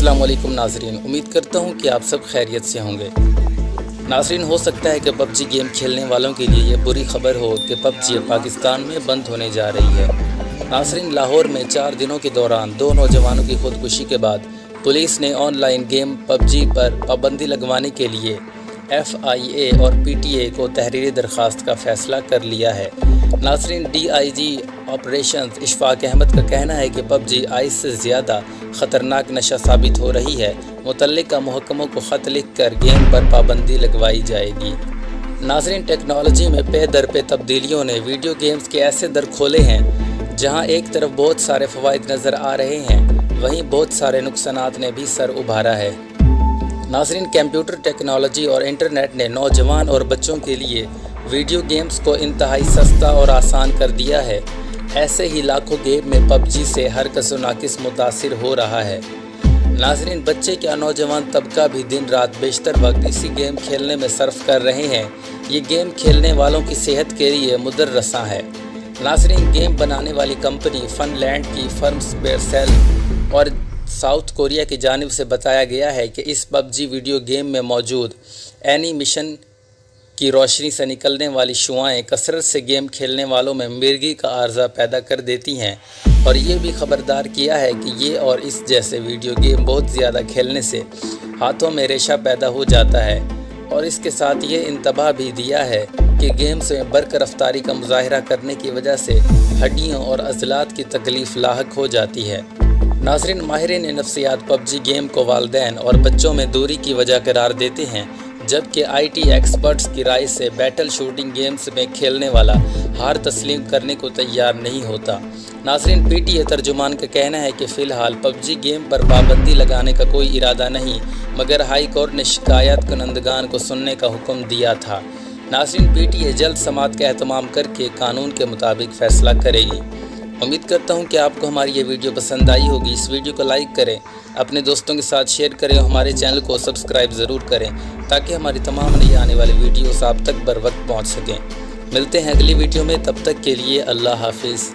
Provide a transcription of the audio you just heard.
अस्सलाम वालेकुम नाज़रीन, उम्मीद करता हूँ कि आप सब खैरियत से होंगे। नाज़रीन, हो सकता है कि पबजी गेम खेलने वालों के लिए ये बुरी खबर हो कि पबजी पाकिस्तान में बंद होने जा रही है। नाज़रीन, लाहौर में 4 दिनों के दौरान 2 नौजवानों की खुदकुशी के बाद पुलिस ने ऑनलाइन गेम पबजी पर पाबंदी लगवाने के लिए FIA और PTA को तहरीरी दरख्वास्त का फ़ैसला कर लिया है। नाज़रीन, DIG ऑपरेशंस इशफाक अहमद का कहना है कि पबजी आइस से ज़्यादा ख़तरनाक नशा साबित हो रही है। मुतल्लिका महकमों को ख़त लिख कर गेम पर पाबंदी लगवाई जाएगी। नाज़रीन, टेक्नोलॉजी में पे दर पे तब्दीलियों ने वीडियो गेम्स के ऐसे दर खोले हैं जहां एक तरफ बहुत सारे फ़वाइद नज़र आ रहे हैं, वहीं बहुत सारे नुकसानात ने भी सर उभारा है। नाज़रीन, कंप्यूटर टेक्नोलॉजी और इंटरनेट ने नौजवान और बच्चों के लिए वीडियो गेम्स को इंतहाई सस्ता और आसान कर दिया है। ऐसे ही लाखों गेम में पबजी से हर कसो नाकिस मुतासिर हो रहा है। नाज़रीन, बच्चे क्या नौजवान तबका भी दिन रात बेशतर वक्त इसी गेम खेलने में सर्फ कर रहे हैं। ये गेम खेलने वालों की सेहत के लिए मुदर रसा है। नाज़रीन, गेम बनाने वाली कंपनी फिनलैंड की फर्म स्पेयरसेल और साउथ कोरिया की जानिब से बताया गया है कि इस पबजी वीडियो गेम में मौजूद एनिमेशन की रोशनी से निकलने वाली शुआएँ कसरत से गेम खेलने वालों में मिर्गी का आर्जा पैदा कर देती हैं, और ये भी खबरदार किया है कि ये और इस जैसे वीडियो गेम बहुत ज़्यादा खेलने से हाथों में रेशा पैदा हो जाता है। और इसके साथ ये इंतबाह भी दिया है कि गेम्स में बर्क रफ्तारी का मुजाहरा करने की वजह से हड्डियों और अज़लात की तकलीफ़ लाहक हो जाती है। नाज़रीन, माहिरीन नफ्सियात पबजी गेम को वालिदैन और बच्चों में दूरी की वजह करार देते हैं, जबकि IT एक्सपर्ट्स की राय से बैटल शूटिंग गेम्स में खेलने वाला हार तस्लीम करने को तैयार नहीं होता। नाज़रीन, PTA तर्जुमान का कहना है कि फ़िलहाल पबजी गेम पर पाबंदी लगाने का कोई इरादा नहीं, मगर हाई कोर्ट ने शिकायत कुनंदगान को सुनने का हुक्म दिया था। नाज़रीन, PTA जल्द समाअत का एहतमाम करके कानून के मुताबिक फ़ैसला करेगी। उम्मीद करता हूँ कि आपको हमारी ये वीडियो पसंद आई होगी। इस वीडियो को लाइक करें, अपने दोस्तों के साथ शेयर करें और हमारे चैनल को सब्सक्राइब ज़रूर करें ताकि हमारी तमाम नई आने वाली वीडियोस आप तक बर वक्त पहुँच सकें। मिलते हैं अगली वीडियो में, तब तक के लिए अल्लाह हाफिज़।